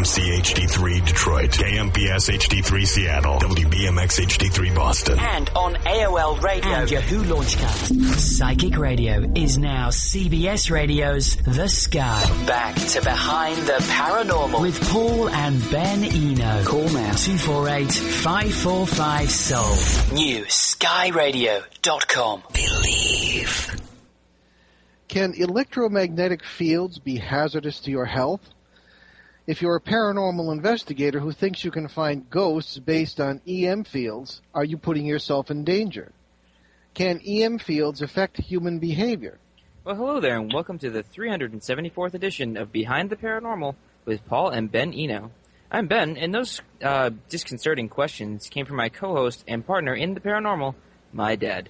KMC HD3 Detroit, KMPS HD3 Seattle, WBMX HD3 Boston. And on AOL Radio and Yahoo Launchcast. Psychic Radio is now CBS Radio's The Sky. Back to Behind the Paranormal with Paul and Ben Eno. Call now 248-545-SOUL. New skyradio.com. Believe. Can electromagnetic fields be hazardous to your health? If you're a paranormal investigator who thinks you can find ghosts based on EM fields, are you putting yourself in danger? Can EM fields affect human behavior? Well, hello there, and welcome to the 374th edition of Behind the Paranormal with Paul and Ben Eno. I'm Ben, and those disconcerting questions came from my co-host and partner in the paranormal, my dad.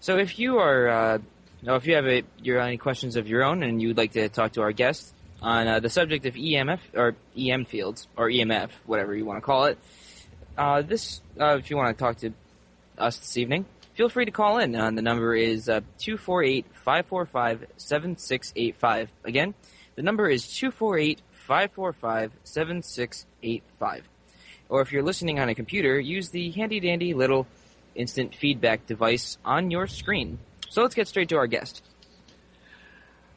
So if you are, if you have any questions of your own and you would like to talk to our guest on the subject of EMF or EM fields or EMF, whatever you want to call it, if you want to talk to us this evening, feel free to call in. The number is 248-545-7685. Again, the number is 248-545-7685. Or if you're listening on a computer, use the handy-dandy little instant feedback device on your screen. So let's get straight to our guest.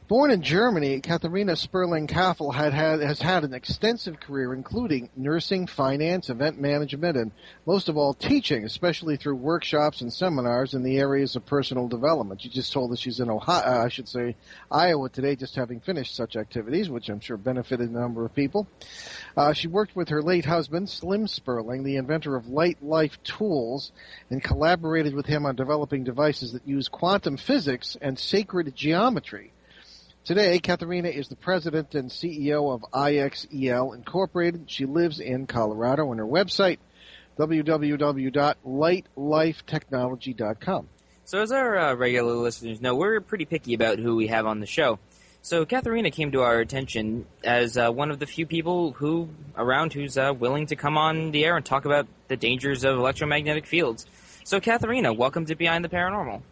Born in Germany, Katherina Spurling-Kaffl has had an extensive career, including nursing, finance, event management, and most of all, teaching, especially through workshops and seminars in the areas of personal development. You just told us she's in Iowa today, just having finished such activities, which I'm sure benefited a number of people. She worked with her late husband, Slim Spurling, the inventor of Light Life Tools, and collaborated with him on developing devices that use quantum physics and sacred geometry. Today, Katherina is the president and CEO of IXEL Incorporated. She lives in Colorado, and her website, www.lightlifetechnology.com. So as our regular listeners know, we're pretty picky about who we have on the show. So Katherina came to our attention as one of the few people who's willing to come on the air and talk about the dangers of electromagnetic fields. So Katherina, welcome to Behind the Paranormal.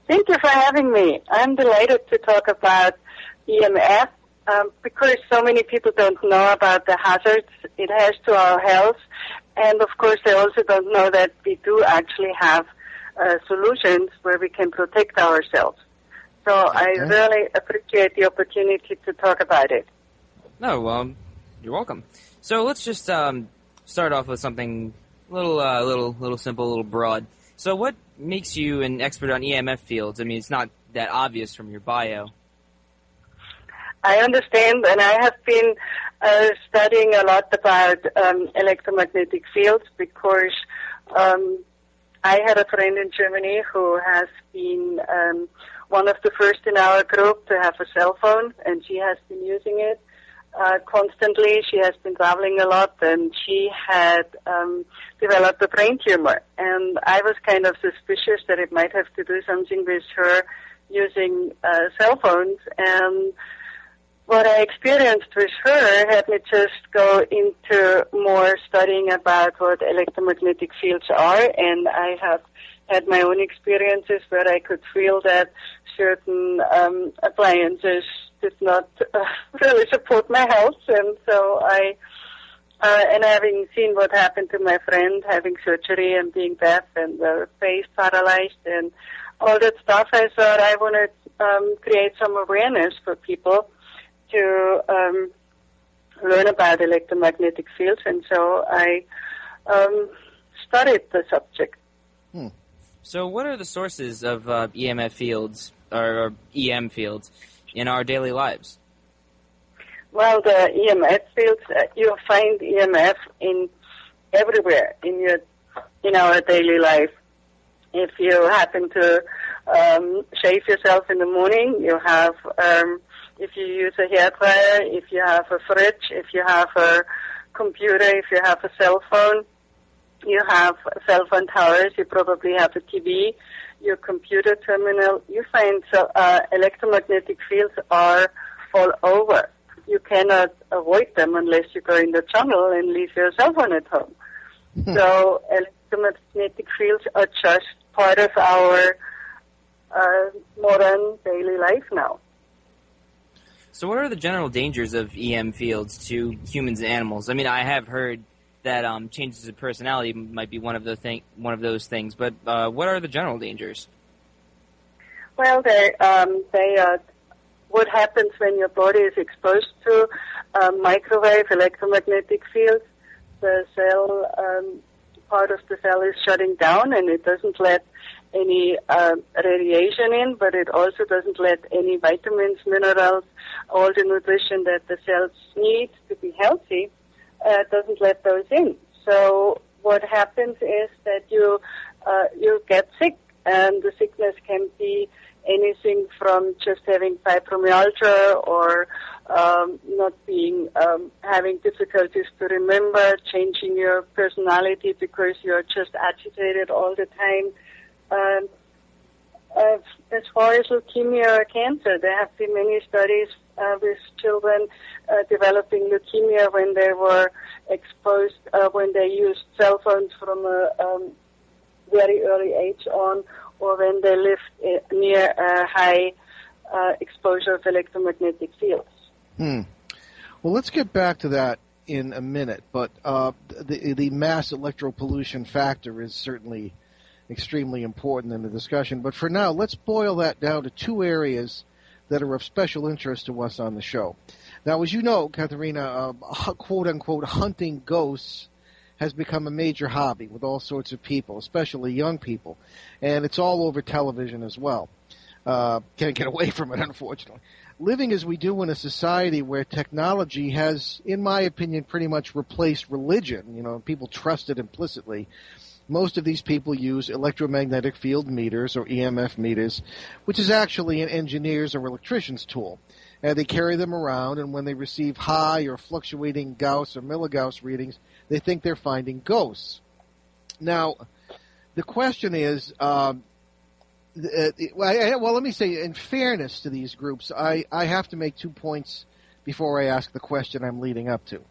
Thank you for having me. I'm delighted to talk about EMF because so many people don't know about the hazards it has to our health. And, of course, they also don't know that we do actually have solutions where we can protect ourselves. So I really appreciate the opportunity to talk about it. No, you're welcome. So let's just start off with something little simple, a little broad. So what makes you an expert on EMF fields? I mean, it's not that obvious from your bio. I understand, and I have been studying a lot about electromagnetic fields because I had a friend in Germany who has been one of the first in our group to have a cell phone, and she has been using it constantly. She has been traveling a lot, and she had developed a brain tumor. And I was kind of suspicious that it might have to do something with her using cell phones. And what I experienced with her had me just go into more studying about what electromagnetic fields are, and I have had my own experiences where I could feel that certain appliances did not really support my health, and so and having seen what happened to my friend having surgery and being deaf and face paralyzed and all that stuff, I thought I wanted to create some awareness for people to learn about electromagnetic fields, and so I studied the subject. So what are the sources of EMF fields or EM fields in our daily lives? Well, the EMF fields, you'll find EMF in everywhere in our daily life. If you happen to shave yourself in the morning, you have, if you use a hairdryer, if you have a fridge, if you have a computer, if you have a cell phone, you have cell phone towers, you probably have a TV, your computer terminal. You find electromagnetic fields are all over. You cannot avoid them unless you go in the jungle and leave your cell phone at home. So electromagnetic fields are just part of our modern daily life now. So what are the general dangers of EM fields to humans and animals? I mean, I have heard that changes of personality might be one of those things, but what are the general dangers? Well, what happens when your body is exposed to microwave electromagnetic fields? The cell, part of the cell is shutting down, and it doesn't let any radiation in, but it also doesn't let any vitamins, minerals, all the nutrition that the cells need to be healthy, doesn't let those in. So what happens is that you get sick, and the sickness can be anything from just having fibromyalgia or having difficulties to remember, changing your personality because you're just agitated all the time. As far as leukemia or cancer, there have been many studies with children developing leukemia when they were exposed, when they used cell phones from a very early age on, or when they lived near a high exposure of electromagnetic fields. Well, let's get back to that in a minute, but the mass electropollution factor is certainly extremely important in the discussion. But for now, let's boil that down to two areas that are of special interest to us on the show. Now, as you know, Katherina, quote-unquote hunting ghosts has become a major hobby with all sorts of people, especially young people, and it's all over television as well. Can't get away from it, unfortunately. Living as we do in a society where technology has, in my opinion, pretty much replaced religion, people trust it implicitly, most of these people use electromagnetic field meters or EMF meters, which is actually an engineer's or electrician's tool. And they carry them around, and when they receive high or fluctuating Gauss or milligauss readings, they think they're finding ghosts. Now, the question is, well, let me say, in fairness to these groups, I have to make 2 points before I ask the question I'm leading up to.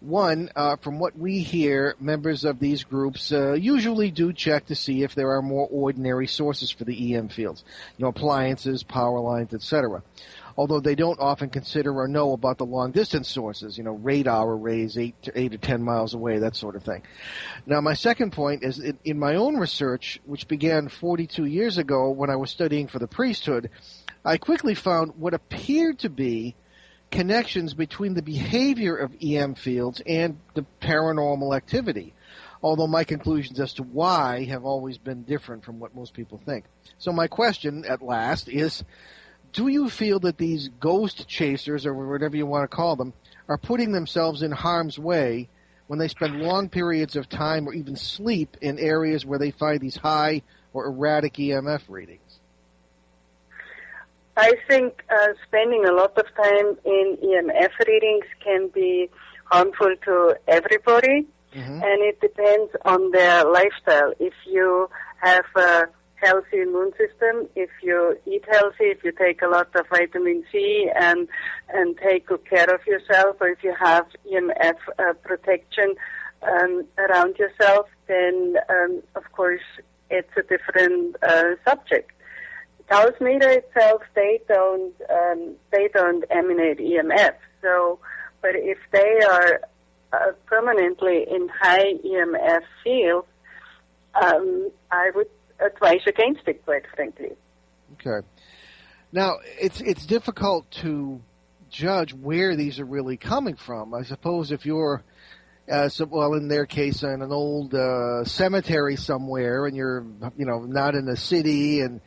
One, from what we hear, members of these groups usually do check to see if there are more ordinary sources for the EM fields, appliances, power lines, etc. Although they don't often consider or know about the long-distance sources, radar arrays 8 to 10 miles away, that sort of thing. Now, my second point is in my own research, which began 42 years ago when I was studying for the priesthood, I quickly found what appeared to be connections between the behavior of EM fields and the paranormal activity, although my conclusions as to why have always been different from what most people think. So my question, at last, is, do you feel that these ghost chasers, or whatever you want to call them, are putting themselves in harm's way when they spend long periods of time or even sleep in areas where they find these high or erratic EMF readings? I think spending a lot of time in EMF readings can be harmful to everybody, and it depends on their lifestyle. If you have a healthy immune system, if you eat healthy, if you take a lot of vitamin C and take good care of yourself, or if you have EMF protection around yourself, then of course it's a different subject. Gauss meter itself, they don't emanate EMF. So, but if they are permanently in high EMF fields, I would advise against it, quite frankly. Okay. Now, it's difficult to judge where these are really coming from. I suppose if you're, in their case, in an old cemetery somewhere, and you're, not in the city, and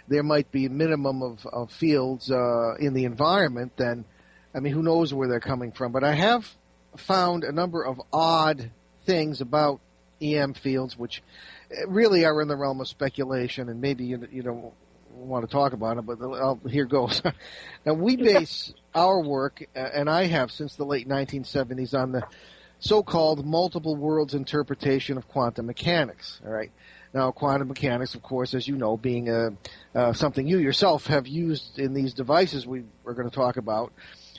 there might be a minimum of fields in the environment, then, who knows where they're coming from. But I have found a number of odd things about EM fields, which really are in the realm of speculation, and maybe you don't want to talk about it, but here goes. Now, we base our work, and I have since the late 1970s, on the so-called multiple worlds interpretation of quantum mechanics. All right. Now, quantum mechanics, of course, as you know, being something you yourself have used in these devices we are going to talk about.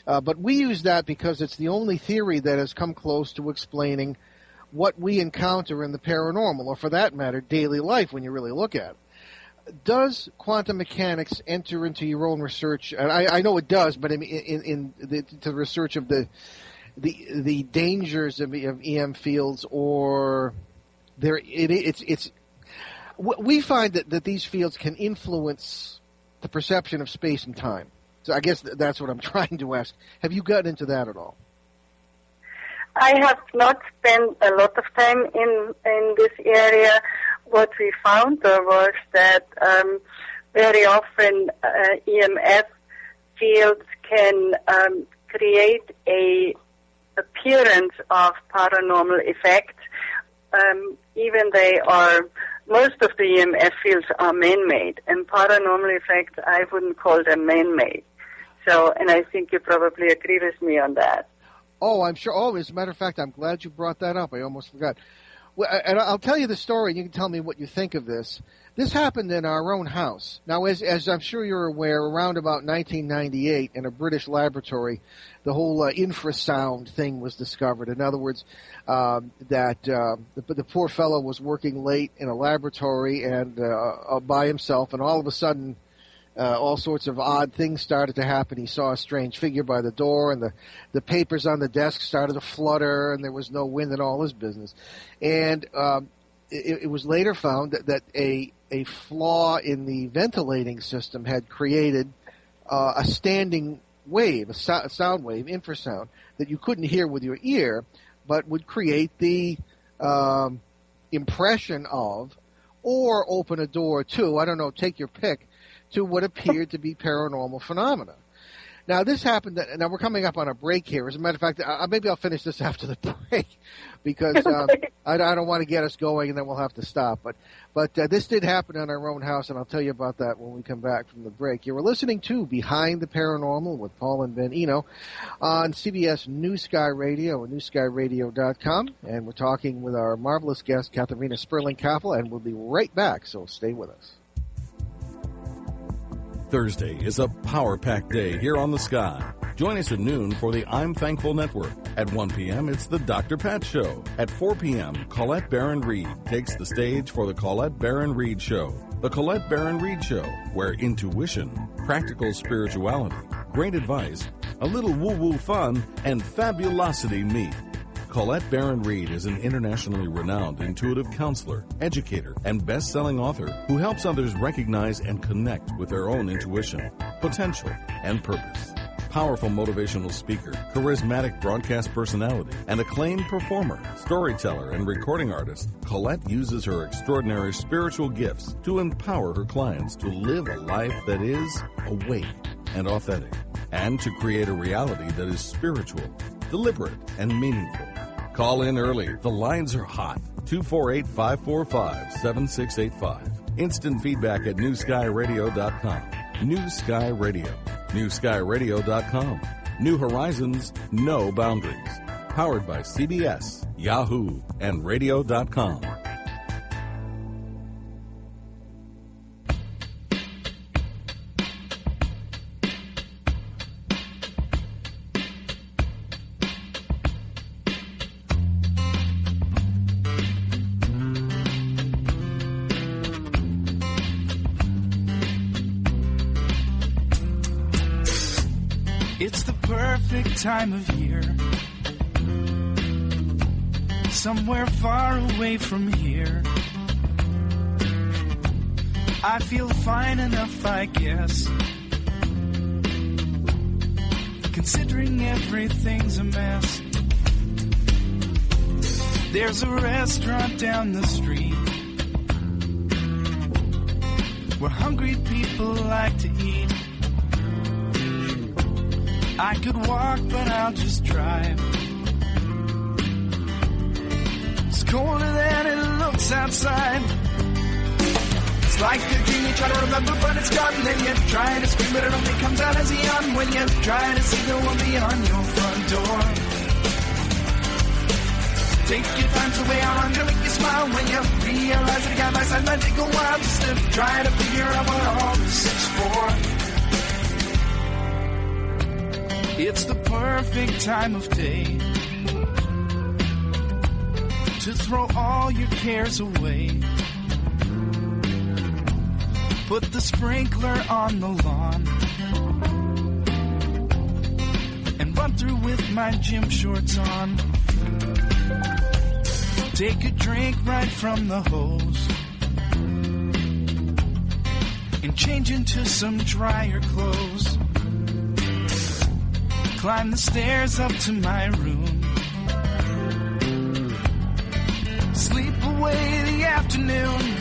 But we use that because it's the only theory that has come close to explaining what we encounter in the paranormal, or for that matter, daily life when you really look at it. does quantum mechanics enter into your own research? And I know it does, but in the research of the dangers of EM fields, or we find that these fields can influence the perception of space and time. So I guess that's what I'm trying to ask. Have you gotten into that at all? I have not spent a lot of time in this area. What we found, though, was that very often EMF fields can create a appearance of paranormal effects. Even most of the EMF fields are man-made, and paranormal effects, I wouldn't call them man-made. So, and I think you probably agree with me on that. Oh, I'm sure. Oh, as a matter of fact, I'm glad you brought that up. I almost forgot. Well, and I'll tell you the story, and you can tell me what you think of this. This happened in our own house. Now, as I'm sure you're aware, around about 1998, in a British laboratory, the whole infrasound thing was discovered. In other words, the poor fellow was working late in a laboratory and by himself, and all of a sudden, all sorts of odd things started to happen. He saw a strange figure by the door, and the papers on the desk started to flutter, and there was no wind and all his business. And it was later found that a flaw in the ventilating system had created a standing wave, a sound wave, infrasound, that you couldn't hear with your ear, but would create the impression of, or open a door to, I don't know, take your pick, to what appeared to be paranormal phenomena. Now, this happened. Now, we're coming up on a break here. As a matter of fact, maybe I'll finish this after the break because I don't want to get us going and then we'll have to stop. But this did happen in our own house, and I'll tell you about that when we come back from the break. You were listening to Behind the Paranormal with Paul and Ben Eno on CBS New Sky Radio and newskyradio.com. And we're talking with our marvelous guest, Katherina Spurling-Kaffl, and we'll be right back, so stay with us. Thursday is a power-packed day here on the Sky. Join us at noon for the I'm Thankful Network. At 1 p.m., it's the Dr. Pat Show. At 4 p.m., Colette Baron-Reed takes the stage for the Colette Baron-Reed Show. The Colette Baron-Reed Show, where intuition, practical spirituality, great advice, a little woo-woo fun, and fabulosity meet. Colette Baron-Reed is an internationally renowned intuitive counselor, educator, and best-selling author who helps others recognize and connect with their own intuition, potential, and purpose. Powerful motivational speaker, charismatic broadcast personality, and acclaimed performer, storyteller, and recording artist, Colette uses her extraordinary spiritual gifts to empower her clients to live a life that is awake and authentic, and to create a reality that is spiritual, deliberate, and meaningful. Call in early. The lines are hot. 248-545-7685. Instant feedback at newskyradio.com. New Sky Radio. newskyradio.com. New horizons, no boundaries. Powered by CBS, Yahoo, and radio.com. It's the perfect time of year, somewhere far away from here. I feel fine enough, I guess, considering everything's a mess. There's a restaurant down the street where hungry people like to eat. I could walk, but I'll just drive. It's colder than it looks outside. It's like a dream you try to remember, but it's gone. Then you try to scream, but it only comes out as a yawn when you try to see the one beyond your front door. Take your time, so way I'm gonna make you smile when you realize that a guy by side might take a while just to try to figure out what all this is for. It's the perfect time of day to throw all your cares away. Put the sprinkler on the lawn and run through with my gym shorts on. Take a drink right from the hose and change into some drier clothes. Climb the stairs up to my room. Sleep away the afternoon.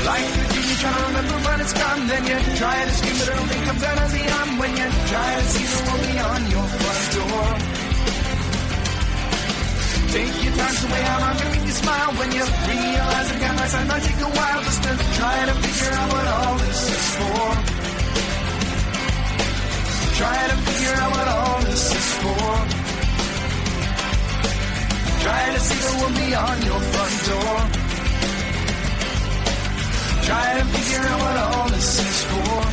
Like a dream, you try to remember but it's gone. Then you try to scream but it only comes out as a yawn. When you try to see the world beyond your front door. Take your time to weigh how long you make you smile. When you realize it got my side might take a while just to try to figure out what all this is for. Try to figure out what all this is for. Try to see the world beyond your front door. Try to figure out what all this is for.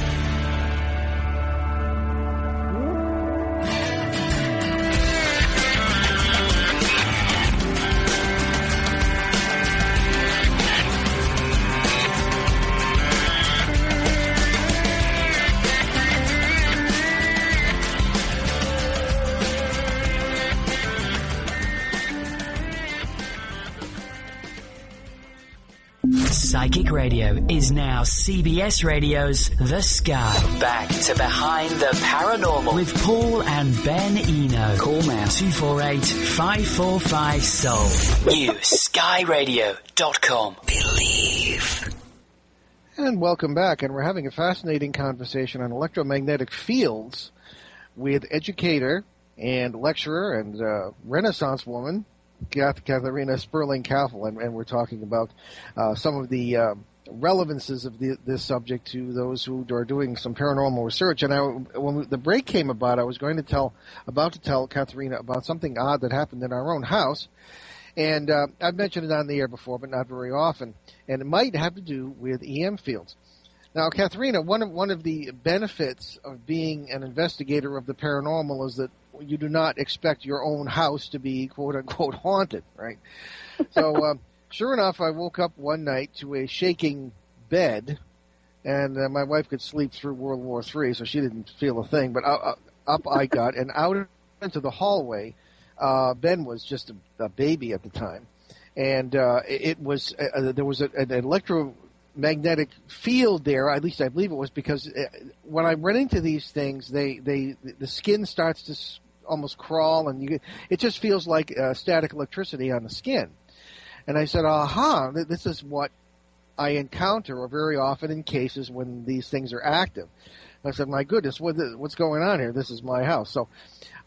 Psychic Radio is now CBS Radio's The Sky. Back to Behind the Paranormal With Paul and Ben Eno. Call now 248-545-SOUL. New skyradio.com. Believe. And welcome back, and we're having a fascinating conversation on electromagnetic fields with educator and lecturer and Renaissance woman, Katherina Spurling-Kaffl, and we're talking about some of the relevances of this subject to those who are doing some paranormal research. And when the break came about, I was about to tell Katherina about something odd that happened in our own house. And I've mentioned it on the air before, but not very often. And it might have to do with EM fields. Now, Katherina, one of the benefits of being an investigator of the paranormal is that you do not expect your own house to be, quote-unquote, haunted, right? So, sure enough, I woke up one night to a shaking bed, and my wife could sleep through World War III, so she didn't feel a thing. But up I got, and out into the hallway. Ben was just a baby at the time, and it was there was an electromagnetic field there. At least I believe it was, because when I run into these things, the skin starts to almost crawl, and it just feels like static electricity on the skin. And I said, aha, this is what I encounter very often in cases when these things are active. And I said, my goodness, what's going on here? This is my house. So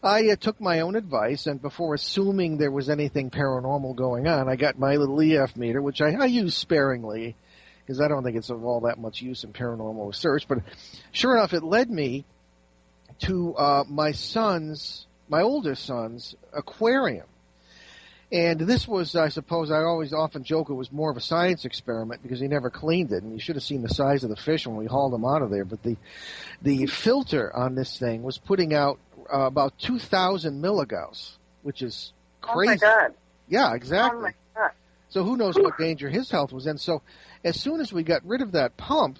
I took my own advice, and before assuming there was anything paranormal going on, I got my little EF meter, which I use sparingly, because I don't think it's of all that much use in paranormal research. But sure enough, it led me to my older son's aquarium. And this was, I suppose, I always often joke it was more of a science experiment because he never cleaned it. And you should have seen the size of the fish when we hauled him out of there. But the filter on this thing was putting out about 2,000 milligauss, which is crazy. Oh, my God. Yeah, exactly. Oh, my God. So who knows what danger his health was in. So as soon as we got rid of that pump,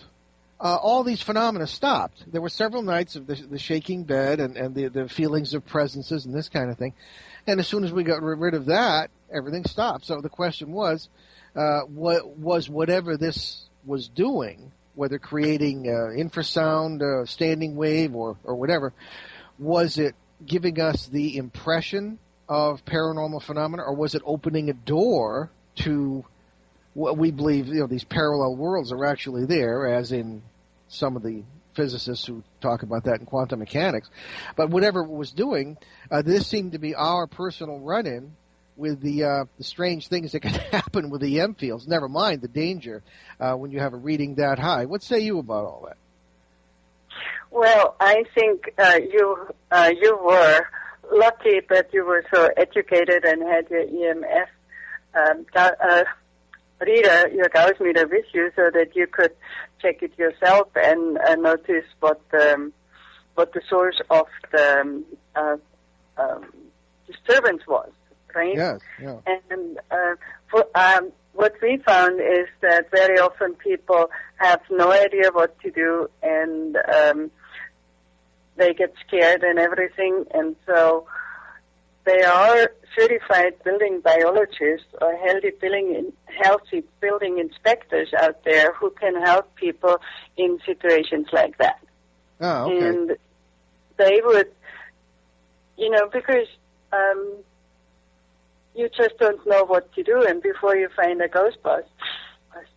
all these phenomena stopped. There were several nights of the shaking bed and the feelings of presences and this kind of thing. And as soon as we got rid of that, everything stopped. So the question was whatever this was doing, whether creating infrasound, standing wave, or whatever, was it giving us the impression of paranormal phenomena, or was it opening a door to what we believe, these parallel worlds are actually there, as in some of the physicists who talk about that in quantum mechanics. But whatever it was doing, this seemed to be our personal run-in with the strange things that can happen with the EM fields. Never mind the danger when you have a reading that high. What say you about all that? Well, I think you were lucky that you were so educated and had your EMF reader, your Gauss meter with you, so that you could check it yourself and notice what the source of the disturbance was, right? Yes, yeah. And what we found is that very often people have no idea what to do, and they get scared and everything, and so there are certified building biologists or healthy building inspectors out there who can help people in situations like that. Oh, okay. And they would, because you just don't know what to do, and before you find a Ghostbuster,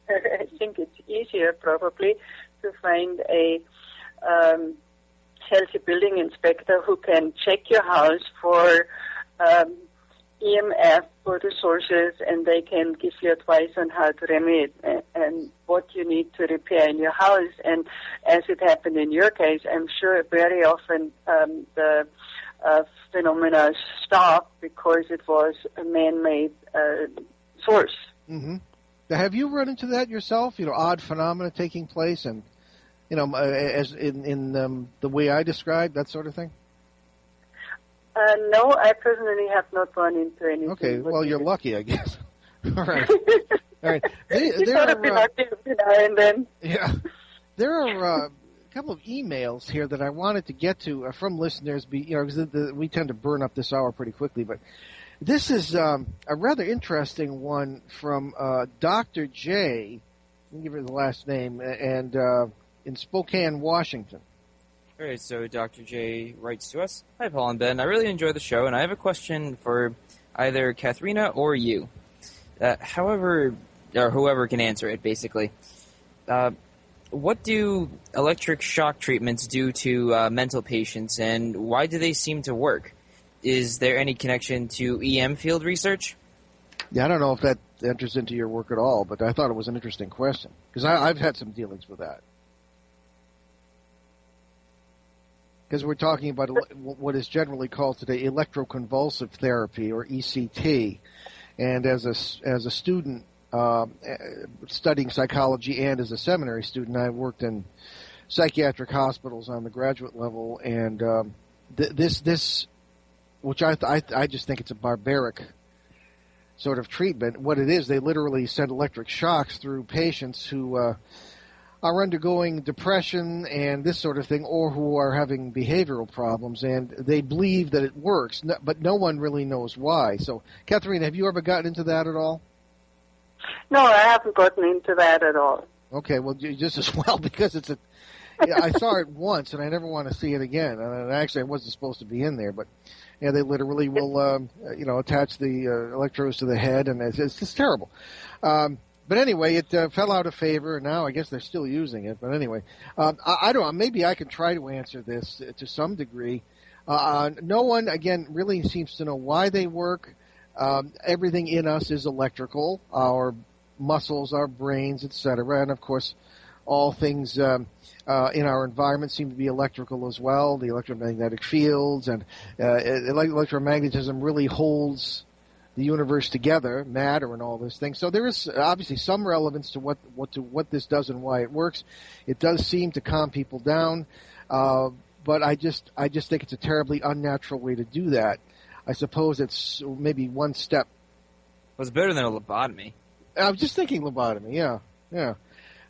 I think it's easier probably to find a healthy building inspector who can check your house for EMF for the sources, and they can give you advice on how to remedy it and what you need to repair in your house. And as it happened in your case, I'm sure very often the phenomena stop because it was a man-made source. Mm-hmm. Have you run into that yourself? Odd phenomena taking place, and as in the way I described, that sort of thing. No, I personally have not run into anything. Okay, well, you're lucky, I guess. All right. All right. You gotta be lucky every now and then. Yeah. There are a couple of emails here that I wanted to get to from listeners, because we tend to burn up this hour pretty quickly, but this is a rather interesting one from Dr. J, let me give her the last name, and in Spokane, Washington. All right, so Dr. J writes to us, "Hi, Paul and Ben. I really enjoy the show, and I have a question for either Katherina or you. Or whoever can answer it, basically. What do electric shock treatments do to mental patients, and why do they seem to work? Is there any connection to EM field research?" Yeah, I don't know if that enters into your work at all, but I thought it was an interesting question, because I've had some dealings with that. Because we're talking about what is generally called today electroconvulsive therapy, or ECT. And as a student studying psychology and as a seminary student, I worked in psychiatric hospitals on the graduate level. And this, which I just think it's a barbaric sort of treatment. What it is, they literally send electric shocks through patients who are undergoing depression and this sort of thing, or who are having behavioral problems, and they believe that it works, but no one really knows why. So, Katherina, have you ever gotten into that at all? No, I haven't gotten into that at all. Okay, well, just as well, because I saw it once, and I never want to see it again. And actually, I wasn't supposed to be in there, but they literally will, attach the electrodes to the head, and it's just terrible. But anyway, it fell out of favor, and now I guess they're still using it. But anyway, I don't know. Maybe I can try to answer this to some degree. No one, again, really seems to know why they work. Everything in us is electrical. Our muscles, our brains, etc. And, of course, all things in our environment seem to be electrical as well. The electromagnetic fields and electromagnetism really holds the universe together, matter and all this thing. So there is obviously some relevance to what this does and why it works. It does seem to calm people down, but I just think it's a terribly unnatural way to do that. I suppose it's maybe one step. Well, it's better than a lobotomy. I was just thinking lobotomy. Yeah.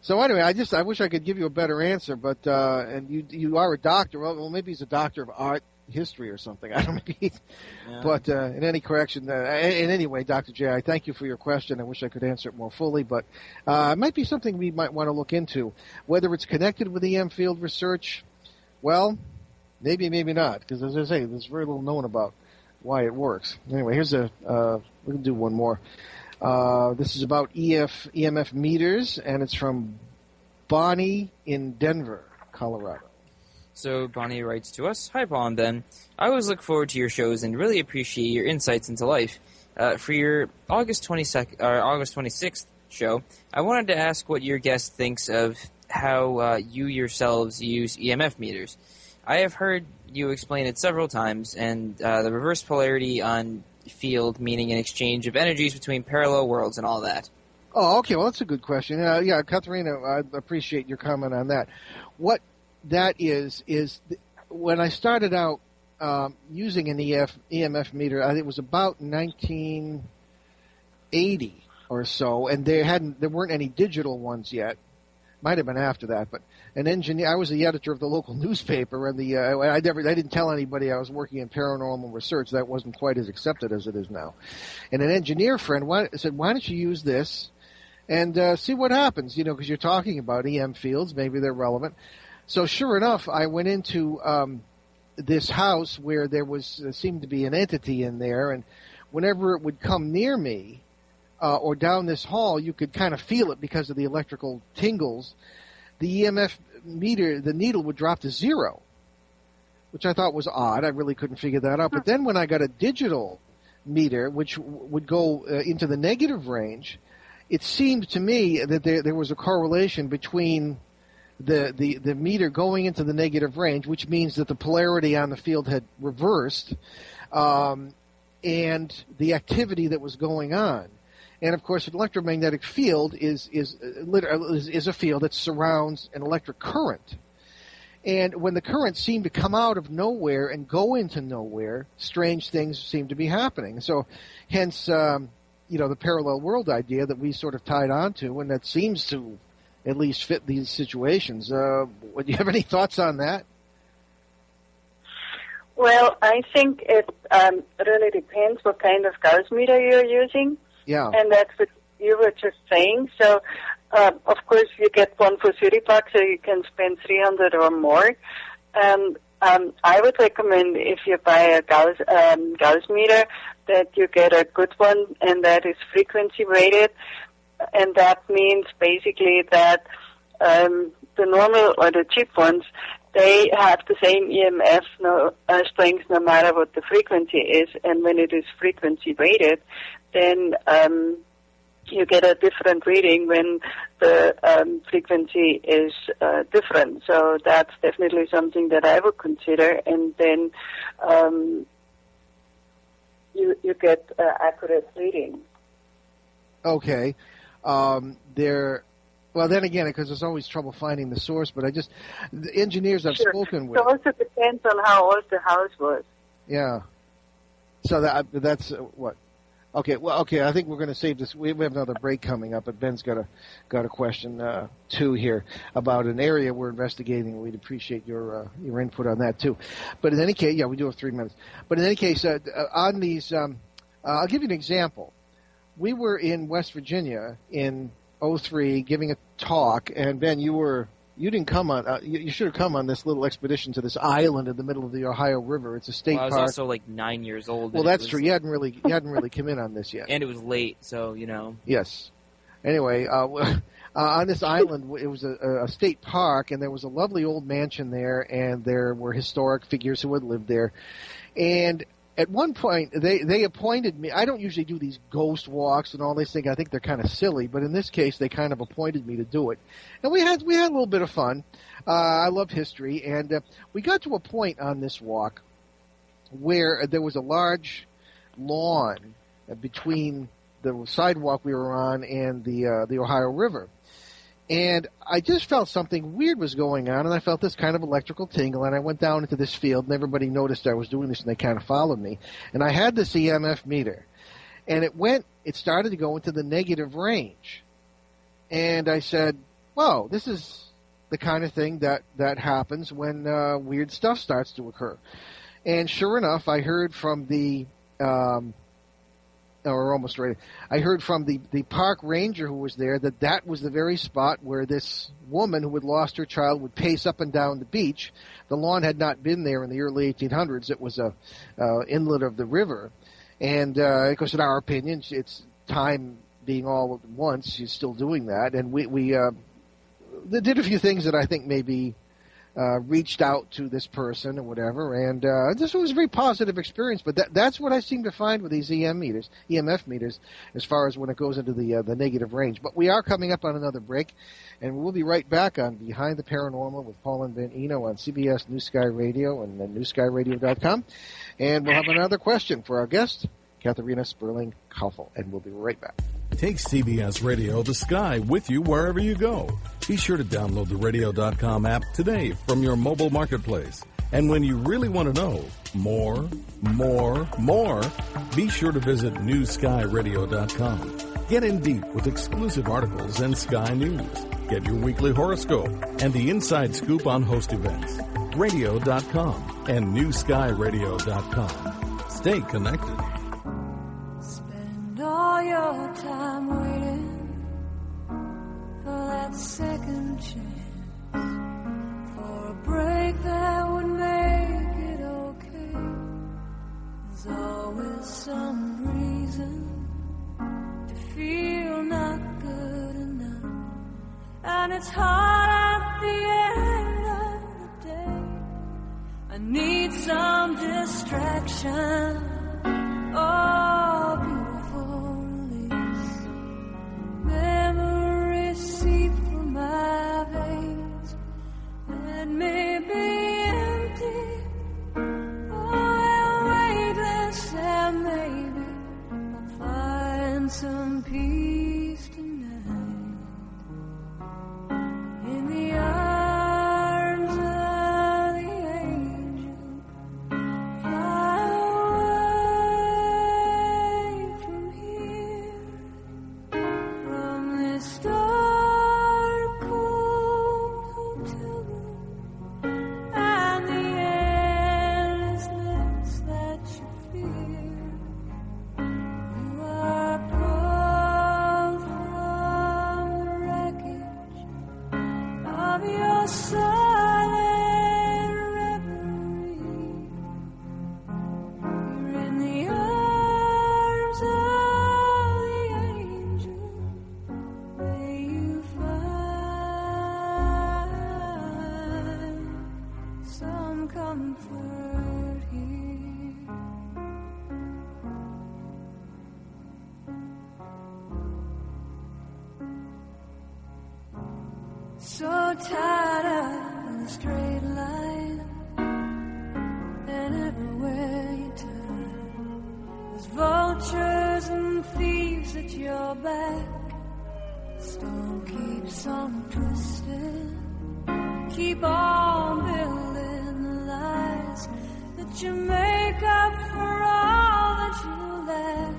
So anyway, I wish I could give you a better answer, but and you are a doctor. Well, maybe he's a doctor of art history or something. I don't know. Yeah. But in any way, Dr. J, I thank you for your question. I wish I could answer it more fully, but it might be something we might want to look into. Whether it's connected with EM field research, well, maybe not, because as I say, there's very little known about why it works. Anyway, here's we can do one more. This is about EMF meters, and it's from Bonnie in Denver, Colorado. So Bonnie writes to us, "Hi, Paul and Ben. I always look forward to your shows and really appreciate your insights into life. For your August 26th show, I wanted to ask what your guest thinks of how you yourselves use EMF meters. I have heard you explain it several times, and the reverse polarity on field, meaning an exchange of energies between parallel worlds and all that." Oh, okay. Well, that's a good question. Yeah, Katherina, I appreciate your comment on that. What that is when I started out using an EMF meter, I think it was about 1980. or so, and there weren't any digital ones yet. Might have been after that, but an engineer. I was the editor of the local newspaper, and I didn't tell anybody I was working in paranormal research. That wasn't quite as accepted as it is now. And an engineer friend said, "Why don't you use this and see what happens? Because you're talking about EM fields, maybe they're relevant." So sure enough, I went into this house where there seemed to be an entity in there, and whenever it would come near me, or down this hall, you could kind of feel it because of the electrical tingles. The EMF meter, the needle would drop to 0, which I thought was odd. I really couldn't figure that out. But then when I got a digital meter, which would go into the negative range, it seemed to me that there was a correlation between the meter going into the negative range, which means that the polarity on the field had reversed, and the activity that was going on. And of course, an electromagnetic field is a field that surrounds an electric current. And when the current seemed to come out of nowhere and go into nowhere, strange things seemed to be happening. So, hence, the parallel world idea that we sort of tied onto, and that seems to at least fit these situations. Do you have any thoughts on that? Well, I think it really depends what kind of gauss meter you're using. Yeah. And that's what you were just saying. So, of course, you get one for $30, so you can spend $300 or more. And I would recommend if you buy a Gauss meter that you get a good one, and that is frequency rated. And that means basically that the normal or the cheap ones, they have the same EMF strength no matter what the frequency is. And when it is frequency rated, then you get a different reading when the frequency is different. So that's definitely something that I would consider. And then you get accurate reading. Okay. Well, then again, because there's always trouble finding the source, but the engineers I've spoken with. So it also depends on how old the house was. Yeah. So that's what? Okay. Well, okay. I think we're going to save this. We have another break coming up, but Ben's got a question too here about an area we're investigating. We'd appreciate your input on that too. But in any case, yeah, we do have 3 minutes. But in any case, on these, I'll give you an example. We were in West Virginia in 2003 giving a talk, and Ben, you didn't come on. You should have come on this little expedition to this island in the middle of the Ohio River. It's a state park. I was also like 9 years old. Well, that's true. You hadn't really come in on this yet. And it was late, so Yes. Anyway, on this island, it was a state park, and there was a lovely old mansion there, and there were historic figures who had lived there, and at one point, they appointed me. I don't usually do these ghost walks and all these things. I think they're kind of silly, but in this case, they kind of appointed me to do it. And we had a little bit of fun. I love history, and we got to a point on this walk where there was a large lawn between the sidewalk we were on and the Ohio River. And I just felt something weird was going on, and I felt this kind of electrical tingle, and I went down into this field, and everybody noticed I was doing this, and they kind of followed me. And I had this EMF meter, and it started to go into the negative range. And I said, whoa, this is the kind of thing that happens when weird stuff starts to occur. And sure enough, I heard from the... or almost ready. I heard from the park ranger who was there that was the very spot where this woman who had lost her child would pace up and down the beach. The lawn had not been there in the early 1800s. It was a inlet of the river. And of course, in our opinion, it's time being all at once. She's still doing that. And we did a few things that I think maybe reached out to this person or whatever, and this was a very positive experience. But that's what I seem to find with these EMF meters, as far as when it goes into the negative range. But we are coming up on another break, and we'll be right back on Behind the Paranormal with Paul and Ben Eno on CBS New Sky Radio and newskyradio.com. And we'll have another question for our guest, Katherina Spurling-Kaffl, and we'll be right back. Take CBS Radio The Sky with you wherever you go. Be sure to download the radio.com app today from your mobile marketplace. And when you really want to know more, be sure to visit newskyradio.com. Get in deep with exclusive articles and Sky News. Get your weekly horoscope and the inside scoop on host events. Radio.com and NewSkyRadio.com. Stay connected. Spend all your time waiting for that second chance, for a break that would make it okay. There's always some reason to feel not good enough, and it's hard at the end of the day. I need some distraction. Oh, beautiful release. Memories seep through my veins and may be empty. Oh, and weightless, and maybe I'll find some peace tonight in the arms of the angel. Fly away from here, from this dark, cold hotel room and the endlessness that you fear. You are pulled from the wreckage of your silent reverie. You're in the arms of the angel. May you find some comfort here. So tired of the straight line, and everywhere you turn, there's vultures and thieves at your back. Storm keeps on twisting, keep on building the lies that you make up for all that you lack.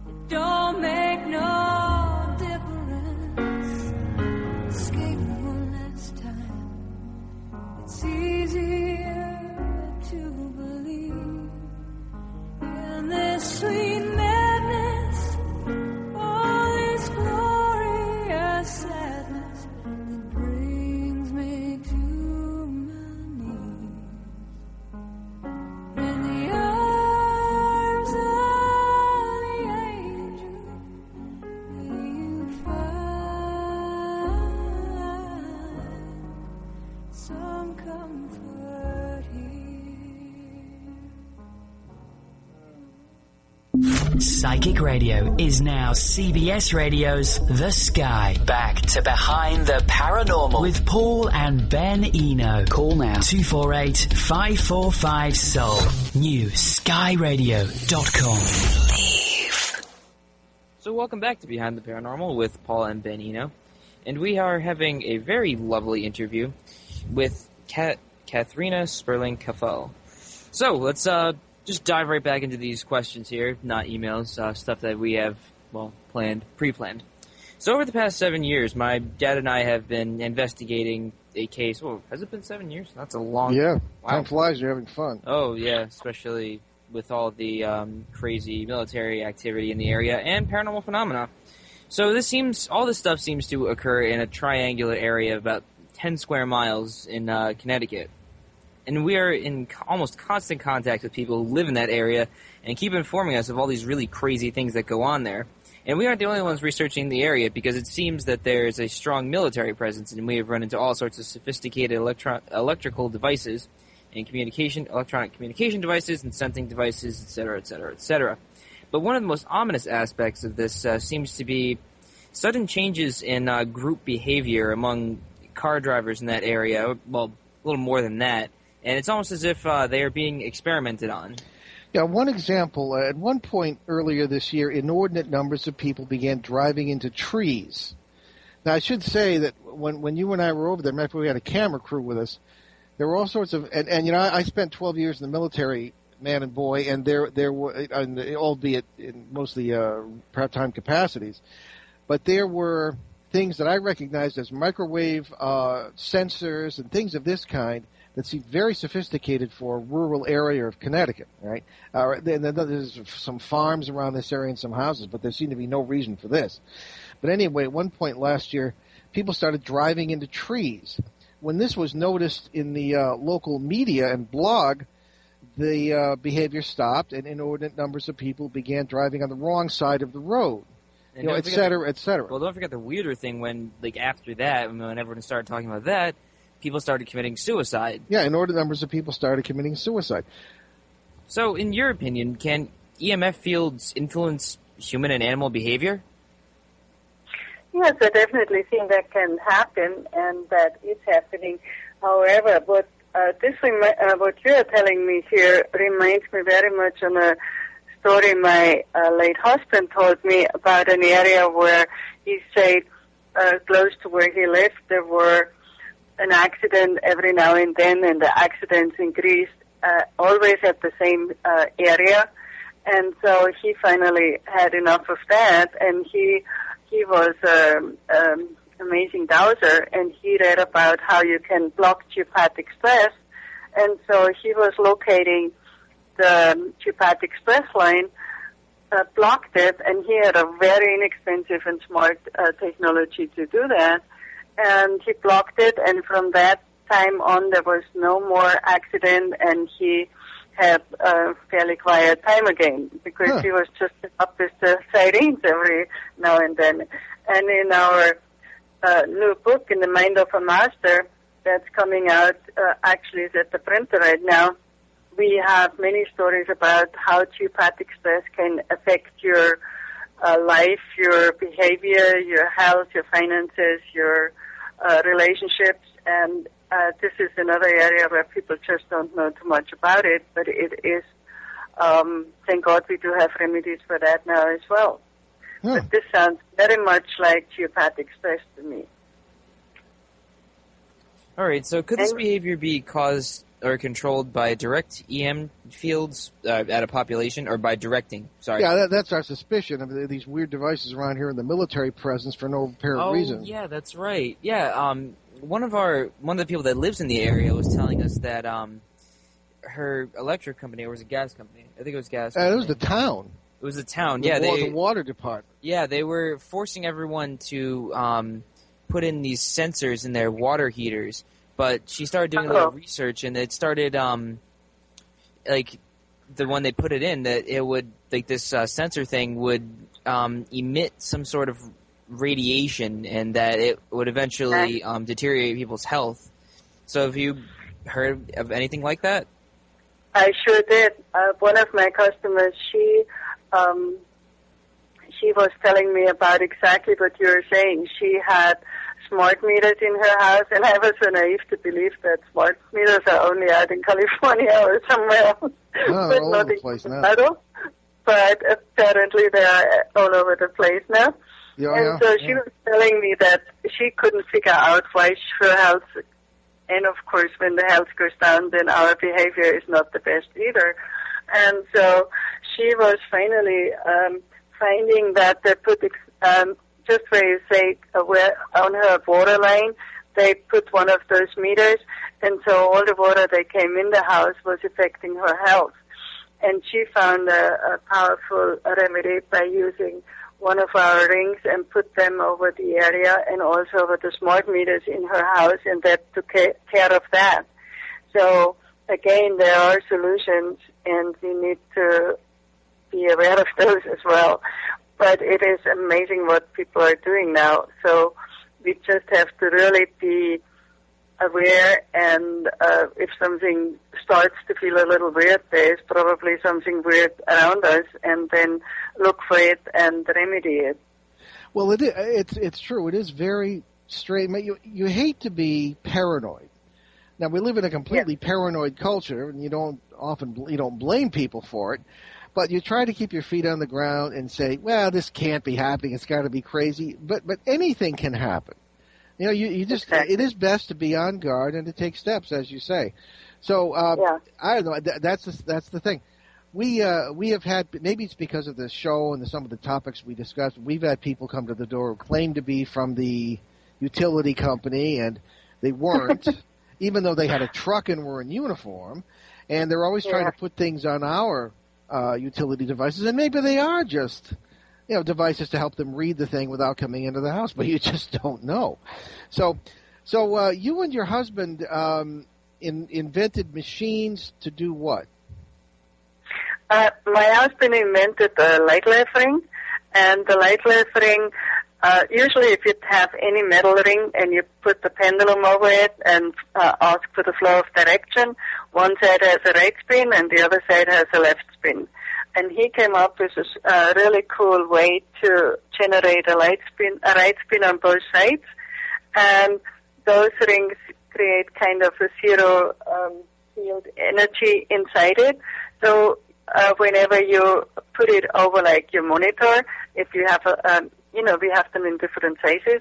It don't make no difference. Escape one last time. It's easier to believe in this sweet madness, all this glorious sadness that brings me to my knees. In the arms of the angel, may you find some comfort here. Psychic Radio is now CBS Radio's The Sky. Back to Behind the Paranormal With Paul and Ben Eno. Call now 248-545-SOUL. New skyradio.com. So welcome back to Behind the Paranormal with Paul and Ben Eno. And we are having a very lovely interview with Katherina Spurling-Kaffl. So let's just dive right back into these questions here, not emails, stuff that we have, pre-planned. So over the past 7 years, my dad and I have been investigating a case. Oh, has it been 7 years? That's a long... Yeah, wow. Time flies, you're having fun. Oh, yeah, especially with all the crazy military activity in the area and paranormal phenomena. So all this stuff seems to occur in a triangular area of about 10 square miles in Connecticut. And we are in almost constant contact with people who live in that area and keep informing us of all these really crazy things that go on there. And we aren't the only ones researching the area because it seems that there's a strong military presence, and we have run into all sorts of sophisticated electrical devices and electronic communication devices and sensing devices, etc., etc., etc. But one of the most ominous aspects of this seems to be sudden changes in group behavior among car drivers in that area. Well, a little more than that. And it's almost as if they are being experimented on. Yeah, one example, at one point earlier this year, inordinate numbers of people began driving into trees. Now, I should say that when you and I were over there, remember we had a camera crew with us, there were all sorts of, and I spent 12 years in the military man and boy, and there were, albeit in mostly part-time capacities, but there were things that I recognized as microwave sensors and things of this kind that seemed very sophisticated for a rural area of Connecticut, right? Then there's some farms around this area and some houses, but there seemed to be no reason for this. But anyway, at one point last year, people started driving into trees. When this was noticed in the local media and blog, the behavior stopped, and inordinate numbers of people began driving on the wrong side of the road, et cetera, et cetera. Well, don't forget the weirder thing when, after that, when everyone started talking about that, people started committing suicide. Yeah, inordinate numbers of people started committing suicide. So, in your opinion, can EMF fields influence human and animal behavior? Yes, I definitely think that can happen, and that is happening. However, what you're telling me here reminds me very much of a story my late husband told me about an area where he said close to where he lived there were an accident every now and then, and the accidents increased always at the same area. And so he finally had enough of that, and he was amazing dowser, and he read about how you can block geopathic stress. And so he was locating the geopathic stress line, blocked it, and he had a very inexpensive and smart technology to do that. And he blocked it, and from that time on there was no more accident, and he had a fairly quiet time again, because he was just up with the sirens every now and then. And in our new book, In the Mind of a Master, that's coming out, actually is at the printer right now, we have many stories about how geopathic stress can affect your life, your behavior, your health, your finances, your relationships, and this is another area where people just don't know too much about it, but it is, thank God we do have remedies for that now as well. But this sounds very much like geopathic stress to me. All right, so could this behavior be caused or controlled by direct EM fields at a population, or by directing? Sorry. Yeah, that's our suspicion of these weird devices around here in the military presence for no apparent reason. Oh, yeah, that's right. Yeah, one of the people that lives in the area was telling us that her electric company, or was it gas company? I think it was gas company. It was the town. It was the town, the water department. Yeah, they were forcing everyone to put in these sensors in their water heaters. But she started doing a little research, and it started, when they put it in, that it would, this sensor thing would emit some sort of radiation, and that it would eventually deteriorate people's health. So have you heard of anything like that? I sure did. One of my customers, she was telling me about exactly what you were saying. She had smart meters in her house, and I was so naive to believe that smart meters are only out in California or somewhere else. But not in Colorado. But apparently they are all over the place now. She was telling me that she couldn't figure out why her health, and of course when the health goes down, then our behavior is not the best either. And so she was finally finding that they put just where you say on her water line, they put one of those meters, and so all the water that came in the house was affecting her health. And she found a powerful remedy by using one of our rings and put them over the area and also over the smart meters in her house, and that took care of that. So again, there are solutions, and we need to be aware of those as well. But it is amazing what people are doing now. So we just have to really be aware, and if something starts to feel a little weird, there is probably something weird around us, and then look for it and remedy it. Well, it's true. It is very strange. You hate to be paranoid. Now, we live in a completely paranoid culture, and you don't blame people for it. But you try to keep your feet on the ground and say, well, this can't be happening. It's got to be crazy. But anything can happen. You just it is best to be on guard and to take steps, as you say. So I don't know. That's the thing. we have had, maybe it's because of the show and some of the topics we discussed, we've had people come to the door who claim to be from the utility company, and they weren't, even though they had a truck and were in uniform, and they're always trying to put things on our utility devices, and maybe they are just, devices to help them read the thing without coming into the house, but you just don't know. So you and your husband invented machines to do what? My husband invented the light lathe ring, and the light lathe ring, usually if you have any metal ring and you put the pendulum over it and ask for the flow of direction, one side has a right spin and the other side has a left spin. And he came up with a really cool way to generate a right spin on both sides, and those rings create kind of a zero field energy inside it. So whenever you put it over like your monitor, if you have we have them in different sizes,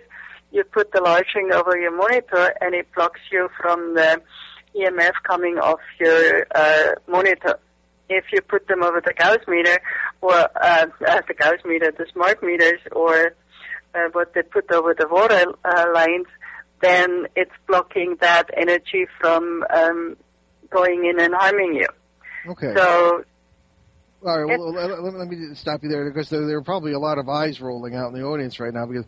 you put the large ring over your monitor and it blocks you from the EMF coming off your monitor. If you put them over the Gauss meter or the smart meters, or what they put over the water lines, then it's blocking that energy from going in and harming you. Okay. So, all right. Well, let me stop you there, because there are probably a lot of eyes rolling out in the audience right now, because,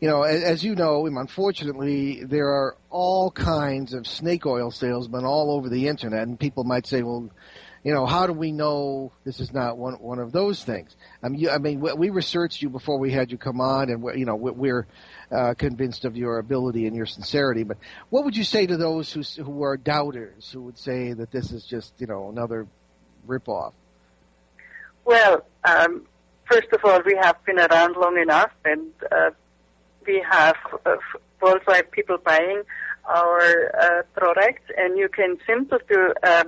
as you know, unfortunately, there are all kinds of snake oil salesmen all over the internet, and people might say, well, how do we know this is not one of those things? We researched you before we had you come on, and we're convinced of your ability and your sincerity. But what would you say to those who are doubters, who would say that this is just another ripoff? Well, first of all, we have been around long enough, and we have worldwide people buying our products, and you can simply do a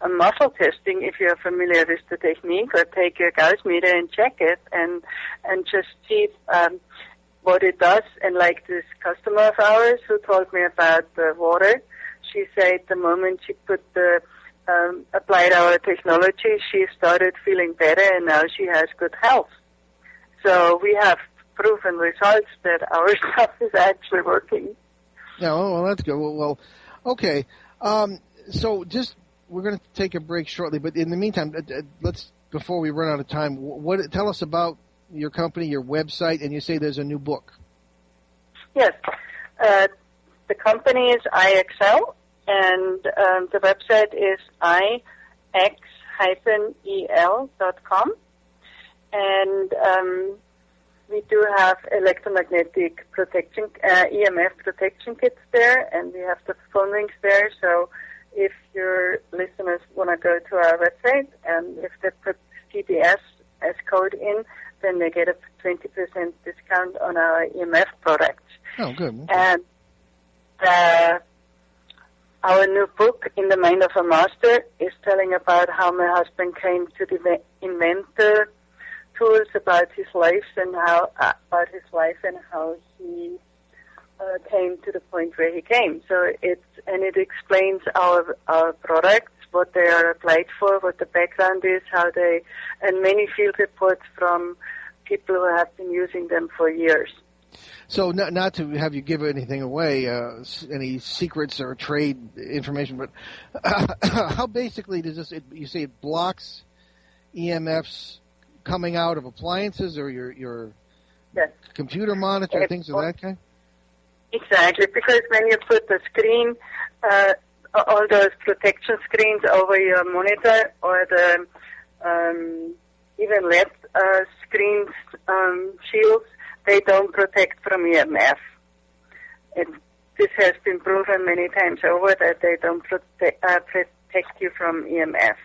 muscle testing if you're familiar with the technique, or take your Gauss meter and check it and just see what it does. And like this customer of ours who told me about the water, she said the moment she applied our technology, she started feeling better, and now she has good health. So we have proven results that our stuff is actually working. Yeah, well, that's good. Well, okay. So we're going to take a break shortly, but in the meantime, before we run out of time, tell us about your company, your website, and you say there's a new book. Yes. The company is IXL, and the website is ix-el.com, and we do have electromagnetic protection, EMF protection kits there, and we have the phone links there. So if your listeners want to go to our website, and if they put CBS as code in, then they get a 20% discount on our EMF products. Oh, good. And our new book, In the Mind of a Master, is telling about how my husband came to invent the tools, about his life and how he came to the point where he came. So it explains our products, what they are applied for, what the background is, and many field reports from people who have been using them for years. So not to have you give anything away, any secrets or trade information, but how basically does this? You say it blocks EMFs coming out of appliances or your yes. computer monitor, things of that kind? Exactly, because when you put the screen, all those protection screens over your monitor, or the even LED screens, shields, they don't protect from EMF. This has been proven many times over that they don't protect you from EMF.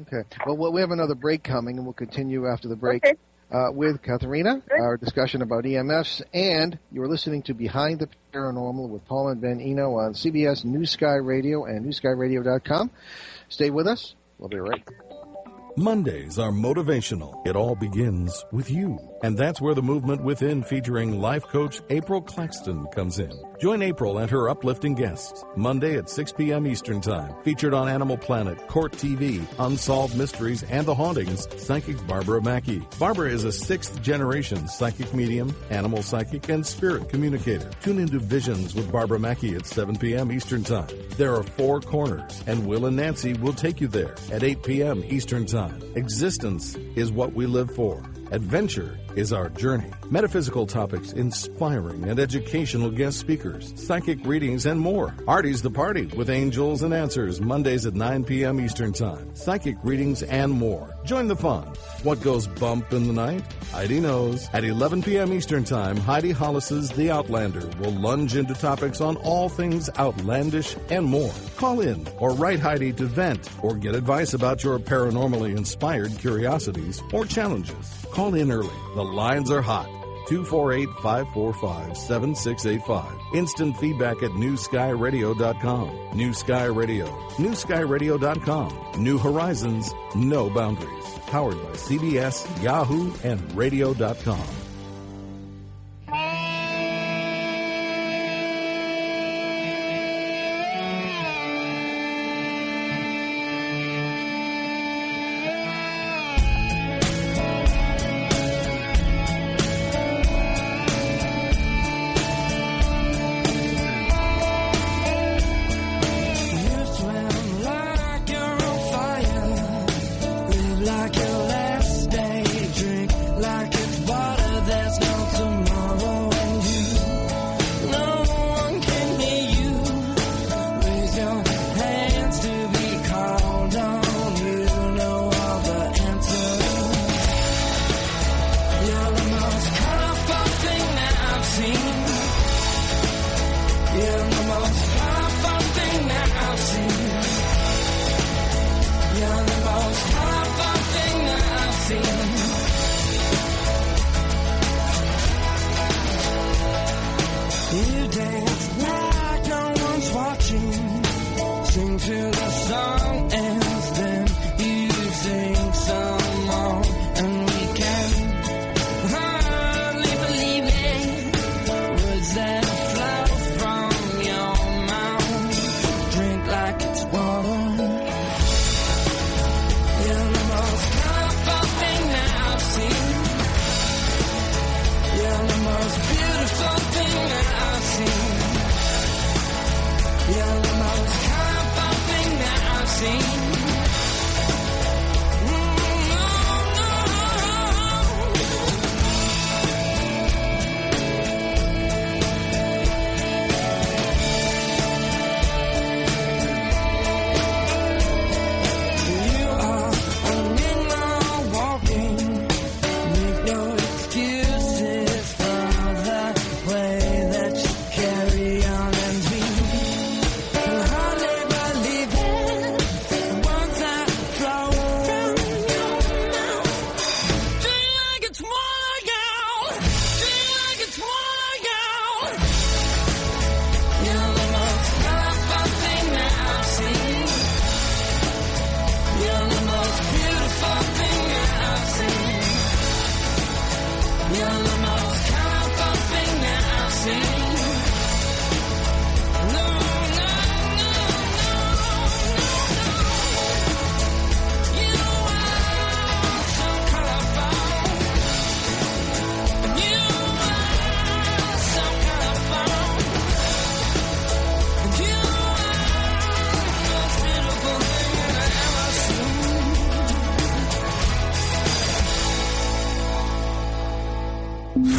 Okay. Well, we have another break coming, and we'll continue after the break with Katherina, our discussion about EMFs, and you're listening to Behind the Paranormal with Paul and Ben Eno on CBS New Sky Radio and newskyradio.com. Stay with us. We'll be right back. Mondays are motivational. It all begins with you. And that's where the movement within, featuring life coach April Claxton, comes in. Join April and her uplifting guests. Monday at 6 p.m. Eastern Time. Featured on Animal Planet, Court TV, Unsolved Mysteries, and The Hauntings, psychic Barbara Mackey. Barbara is a 6th-generation psychic medium, animal psychic, and spirit communicator. Tune into Visions with Barbara Mackey at 7 p.m. Eastern Time. There are 4 corners, and Will and Nancy will take you there at 8 p.m. Eastern Time. Existence is what we live for. Adventure is our journey. Metaphysical topics, inspiring and educational guest speakers, psychic readings, and more. Artie's the Party with Angels and Answers, Mondays at 9 p.m. Eastern Time. Psychic readings and more. Join the fun. What goes bump in the night? Heidi knows. At 11 p.m. Eastern Time, Heidi Hollis's The Outlander will lunge into topics on all things outlandish and more. Call in or write Heidi to vent or get advice about your paranormally inspired curiosities or challenges. Call in early. The lines are hot. 248-545-7685. Instant feedback at newskyradio.com. New Sky Radio. newskyradio.com. New horizons, no boundaries. Powered by CBS, Yahoo, and radio.com.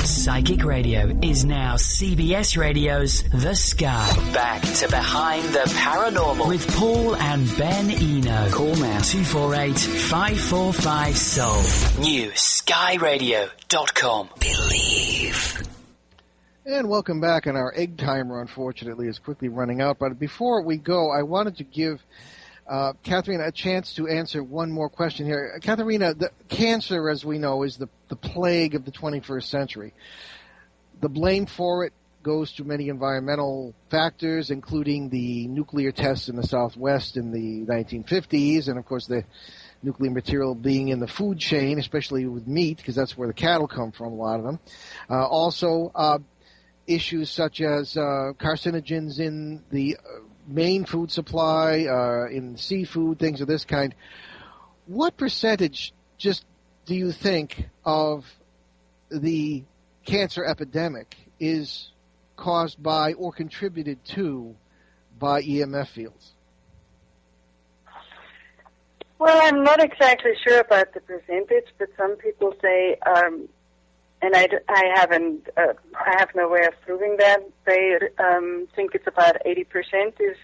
Psychic Radio is now CBS Radio's The Sky. Back to Behind the Paranormal with Paul and Ben Eno. Call now 248-545-SOUL. New skyradio.com. Believe. And welcome back. And our egg timer, unfortunately, is quickly running out. But before we go, I wanted to give Katherina a chance to answer one more question here. Katherina, the cancer, as we know, is the plague of the 21st century. The blame for it goes to many environmental factors, including the nuclear tests in the Southwest in the 1950s, and, of course, the nuclear material being in the food chain, especially with meat, because that's where the cattle come from, a lot of them. Also, issues such as carcinogens in the main food supply, in seafood, things of this kind. What percentage, just do you think, of the cancer epidemic is caused by or contributed to by EMF fields? Well, I'm not exactly sure about the percentage, but some people say, and I have no way of proving that. They think it's about 80% is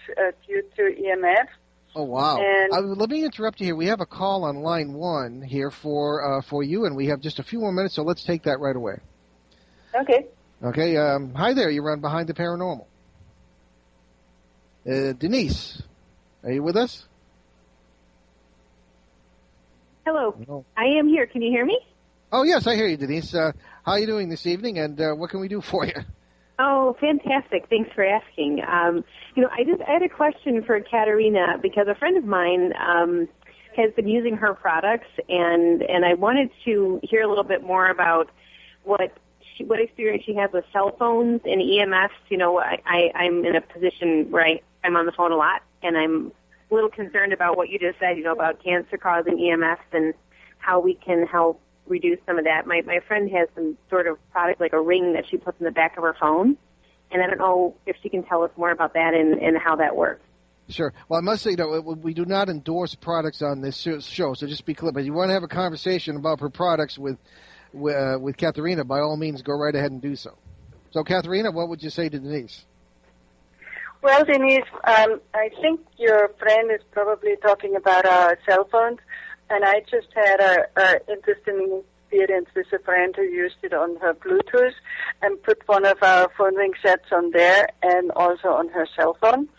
due to EMF. Oh, wow. And Let me interrupt you here. We have a call on line 1 here for you, and we have just a few more minutes, so let's take that right away. Okay. Okay. Hi there. You're on Behind the Paranormal. Denise, are you with us? Hello. No. I am here. Can you hear me? Oh, yes, I hear you, Denise. How are you doing this evening, and what can we do for you? Oh, fantastic. Thanks for asking. I had a question for Katherina because a friend of mine has been using her products, and I wanted to hear a little bit more about what experience she has with cell phones and EMFs. I'm in a position where I'm on the phone a lot, and I'm a little concerned about what you just said, about cancer-causing EMFs and how we can help reduce some of that. My friend has some sort of product, like a ring that she puts in the back of her phone, and I don't know if she can tell us more about that and how that works. Sure. Well, I must say, we do not endorse products on this show, so just be clear. But if you want to have a conversation about her products with Katherina, by all means, go right ahead and do so. So, Katherina, what would you say to Denise? Well, Denise, I think your friend is probably talking about our cell phones, and I just had an interesting experience with a friend who used it on her Bluetooth and put one of our phone ring sets on there and also on her cell phone.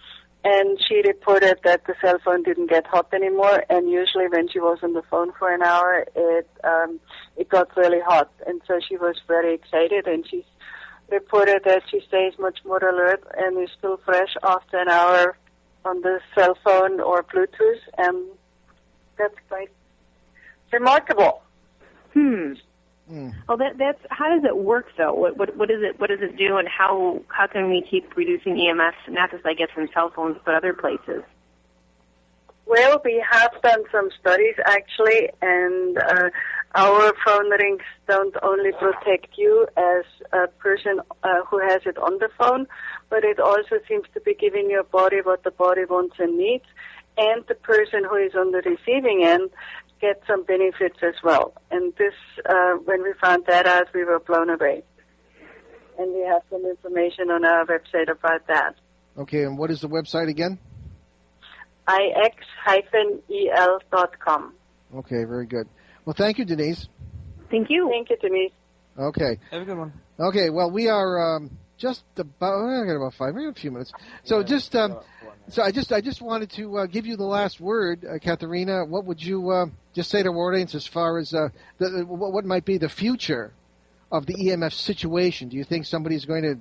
And she reported that the cell phone didn't get hot anymore, and usually when she was on the phone for an hour, it got really hot. And so she was very excited, and she reported that she stays much more alert and is still fresh after an hour on the cell phone or Bluetooth, and that's quite remarkable. Well, that's how does it work though? What does it do, and how can we keep reducing EMFs, not just I guess in cell phones but other places? Well, we have done some studies actually, and our phone rings don't only protect you as a person who has it on the phone, but it also seems to be giving your body what the body wants and needs, and the person who is on the receiving end get some benefits as well. And this, when we found that out, we were blown away. And we have some information on our website about that. Okay, and what is the website again? ix-el.com. Okay, very good. Well, thank you, Denise. Thank you. Thank you, Denise. Okay. Have a good one. Okay, well, we are just about, I got about 5, maybe a few minutes. So just, so I just wanted to give you the last word, Katherina. What would you just say to our audience as far as what might be the future of the EMF situation? Do you think somebody's going to,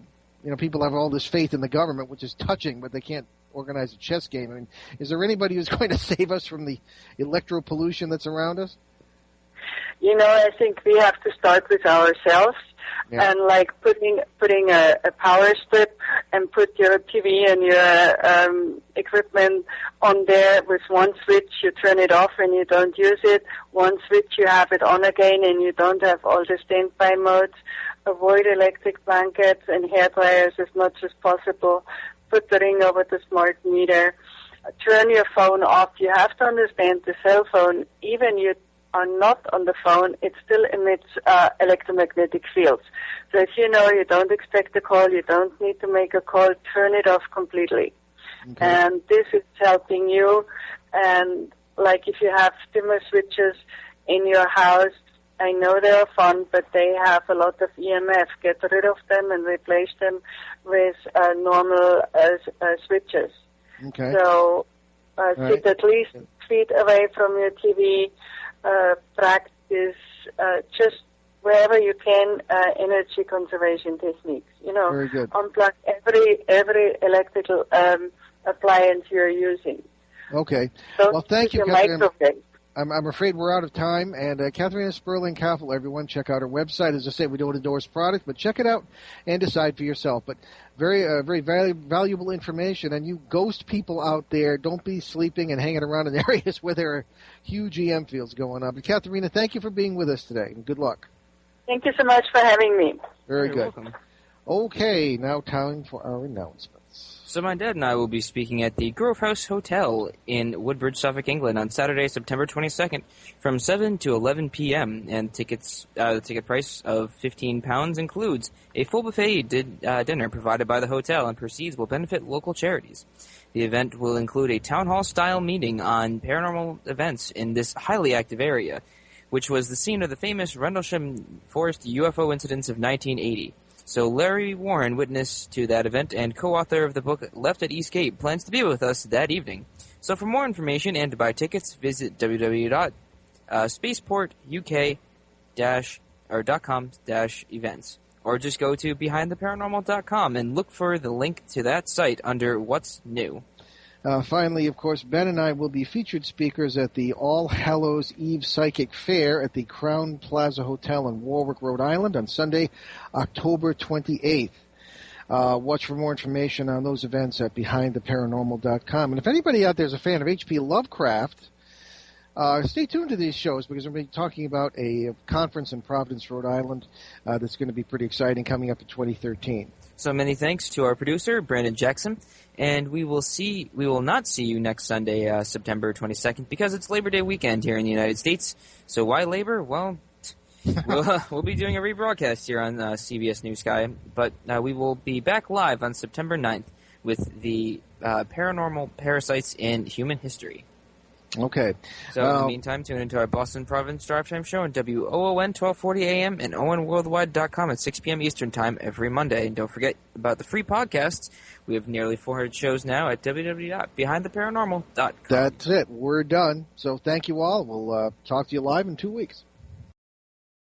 people have all this faith in the government, which is touching, but they can't organize a chess game. I mean, is there anybody who's going to save us from the electro pollution that's around us? I think we have to start with ourselves, and like putting a power strip and put your TV and your equipment on there with one switch. You turn it off when you don't use it. One switch, you have it on again, and you don't have all the standby modes. Avoid electric blankets and hair dryers as much as possible. Put the ring over the smart meter. Turn your phone off. You have to understand the cell phone, even you are not on the phone, it still emits electromagnetic fields. So if you know you don't expect a call, you don't need to make a call, turn it off completely. Okay. And this is helping you. And like if you have dimmer switches in your house, I know they are fun, but they have a lot of EMF. Get rid of them and replace them with normal switches. Okay. So sit at least 6 feet away from your TV. Practice just wherever you can energy conservation techniques. Very good. Unplug every electrical appliance you're using. Okay. Don't well, thank you, use your Katherina. microwave. I'm afraid we're out of time. And Katherina Spurling-Kaffl, everyone, check out her website. As I say, we don't endorse product, but check it out and decide for yourself. But very valuable information. And you ghost people out there, don't be sleeping and hanging around in areas where there are huge EM fields going on. But Katherina, thank you for being with us today, and good luck. Thank you so much for having me. Very You're good. welcome. Okay, now time for our announcements. So my dad and I will be speaking at the Grove House Hotel in Woodbridge, Suffolk, England on Saturday, September 22nd from 7 to 11 p.m. And tickets, the ticket price of £15 includes a full buffet dinner provided by the hotel, and proceeds will benefit local charities. The event will include a town hall-style meeting on paranormal events in this highly active area, which was the scene of the famous Rendlesham Forest UFO incidents of 1980. So Larry Warren, witness to that event and co-author of the book Left at Eastgate, plans to be with us that evening. So for more information and to buy tickets, visit www.spaceport.uk.com/events. Or just go to behindtheparanormal.com and look for the link to that site under What's New. Finally, of course, Ben and I will be featured speakers at the All Hallows Eve Psychic Fair at the Crown Plaza Hotel in Warwick, Rhode Island on Sunday, October 28th. Watch for more information on those events at behindtheparanormal.com. And if anybody out there is a fan of H.P. Lovecraft, stay tuned to these shows, because we're going to be talking about a conference in Providence, Rhode Island that's going to be pretty exciting coming up in 2013. So many thanks to our producer, Brandon Jackson, and we will not see you next Sunday, September 22nd, because it's Labor Day weekend here in the United States. So why labor? Well, we'll be doing a rebroadcast here on CBS News Sky, but we will be back live on September 9th with the paranormal parasites in human history. Okay. So in the meantime, tune into our Boston Providence Drive Time show on WOON 1240 AM and ONWorldwide.com at 6 p.m. Eastern Time every Monday. And don't forget about the free podcasts. We have nearly 400 shows now at www.behindtheparanormal.com. That's it. We're done. So thank you all. We'll talk to you live in 2 weeks.